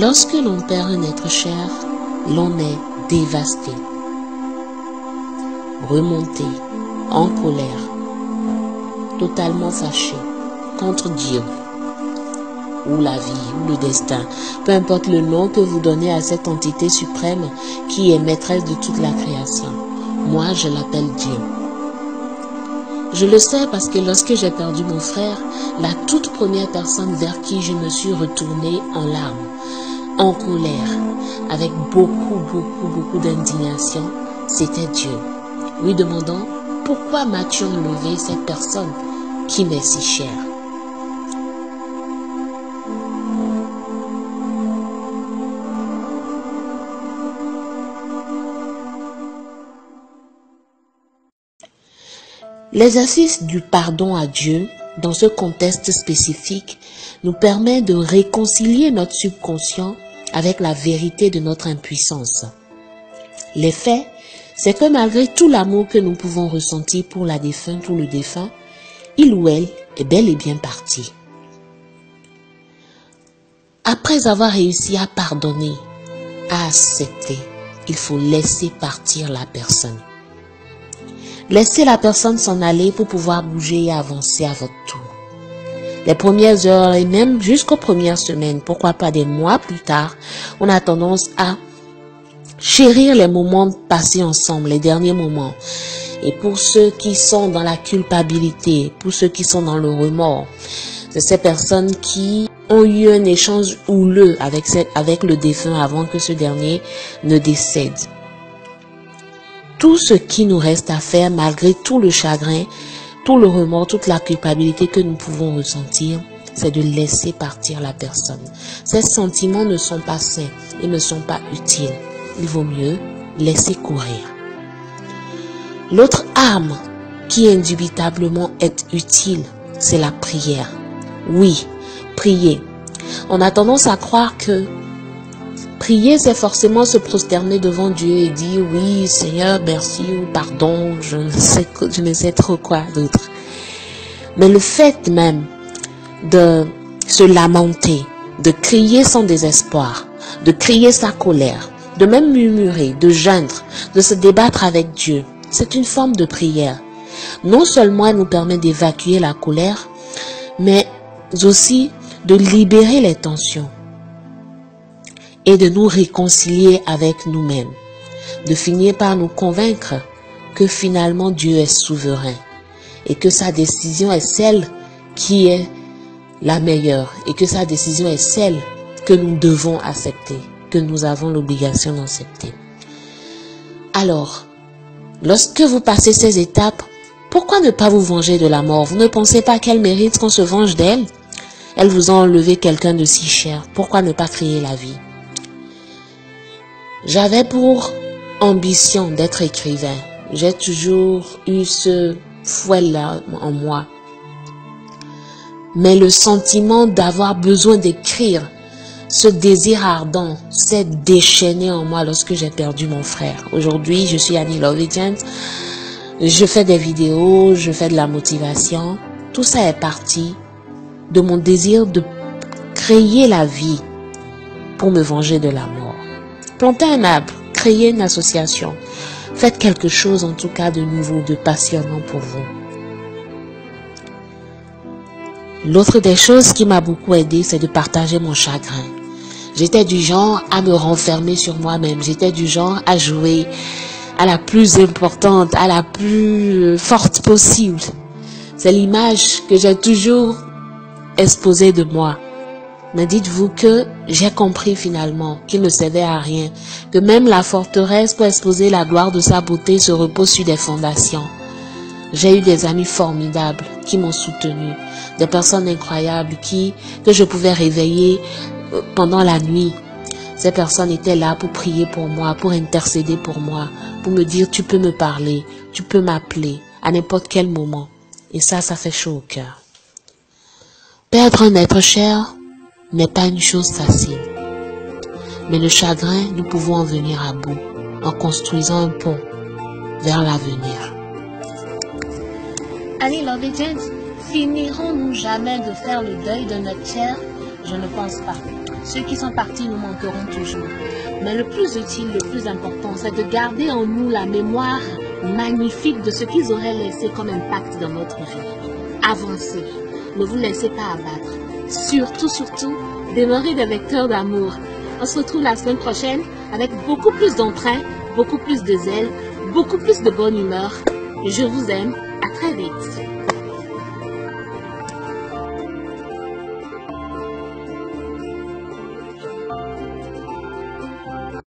Lorsque l'on perd un être cher, l'on est dévasté, remonté, en colère, totalement fâché contre Dieu, ou la vie, ou le destin, peu importe le nom que vous donnez à cette entité suprême qui est maîtresse de toute la création. Moi, je l'appelle Dieu. Je le sais parce que lorsque j'ai perdu mon frère, la toute première personne vers qui je me suis retournée en larmes, en colère, avec beaucoup d'indignation, c'était Dieu. Lui demandant, pourquoi m'as-tu enlevé cette personne qui m'est si chère? L'exercice du pardon à Dieu, dans ce contexte spécifique, nous permet de réconcilier notre subconscient avec la vérité de notre impuissance. L'effet, c'est que malgré tout l'amour que nous pouvons ressentir pour la défunte ou le défunt, il ou elle est bel et bien parti. Après avoir réussi à pardonner, à accepter, il faut laisser partir la personne. Laissez la personne s'en aller pour pouvoir bouger et avancer à votre tour. Les premières heures et même jusqu'aux premières semaines, pourquoi pas des mois plus tard, on a tendance à chérir les moments passés ensemble, les derniers moments. Et pour ceux qui sont dans la culpabilité, pour ceux qui sont dans le remords, c'est ces personnes qui ont eu un échange houleux avec le défunt avant que ce dernier ne décède. Tout ce qui nous reste à faire, malgré tout le chagrin, tout le remords, toute la culpabilité que nous pouvons ressentir, c'est de laisser partir la personne. Ces sentiments ne sont pas sains et ne sont pas utiles. Il vaut mieux laisser courir. L'autre arme qui indubitablement est utile, c'est la prière. Oui, prier. On a tendance à croire que prier, c'est forcément se prosterner devant Dieu et dire oui, Seigneur, merci ou pardon, je ne sais trop quoi d'autre. Mais le fait même de se lamenter, de crier son désespoir, de crier sa colère, de même murmurer, de geindre, de se débattre avec Dieu, c'est une forme de prière. Non seulement elle nous permet d'évacuer la colère, mais aussi de libérer les tensions et de nous réconcilier avec nous-mêmes, de finir par nous convaincre que finalement Dieu est souverain et que sa décision est celle qui est la meilleure et que sa décision est celle que nous devons accepter, que nous avons l'obligation d'accepter. Alors, lorsque vous passez ces étapes, pourquoi ne pas vous venger de la mort? Vous ne pensez pas qu'elle mérite qu'on se venge d'elle? Elle vous a enlevé quelqu'un de si cher. Pourquoi ne pas créer la vie? J'avais pour ambition d'être écrivain. J'ai toujours eu ce fouet-là en moi. Mais le sentiment d'avoir besoin d'écrire, ce désir ardent s'est déchaîné en moi lorsque j'ai perdu mon frère. Aujourd'hui, je suis Annie Love Agent. Je fais des vidéos, je fais de la motivation. Tout ça est parti de mon désir de créer la vie pour me venger de la mort. Plantez un arbre, créez une association. Faites quelque chose en tout cas de nouveau, de passionnant pour vous. L'autre des choses qui m'a beaucoup aidé, c'est de partager mon chagrin. J'étais du genre à me renfermer sur moi-même. J'étais du genre à jouer à la plus importante, à la plus forte possible. C'est l'image que j'ai toujours exposée de moi. Mais dites-vous que j'ai compris finalement qu'il ne servait à rien, que même la forteresse pour exposer la gloire de sa beauté se repose sur des fondations. J'ai eu des amis formidables qui m'ont soutenu, des personnes incroyables que je pouvais réveiller pendant la nuit. Ces personnes étaient là pour prier pour moi, pour intercéder pour moi, pour me dire tu peux me parler, tu peux m'appeler à n'importe quel moment. Et ça fait chaud au cœur. Perdre un être cher n'est pas une chose facile. Mais le chagrin, nous pouvons en venir à bout en construisant un pont vers l'avenir. Annie Love Agent, finirons-nous jamais de faire le deuil de notre cher? Je ne pense pas. Ceux qui sont partis nous manqueront toujours. Mais le plus utile, le plus important, c'est de garder en nous la mémoire magnifique de ce qu'ils auraient laissé comme impact dans notre vie. Avancez. Ne vous laissez pas abattre. Surtout, demeurez des vecteurs d'amour. On se retrouve la semaine prochaine avec beaucoup plus d'entrain, beaucoup plus de zèle, beaucoup plus de bonne humeur. Je vous aime. À très vite.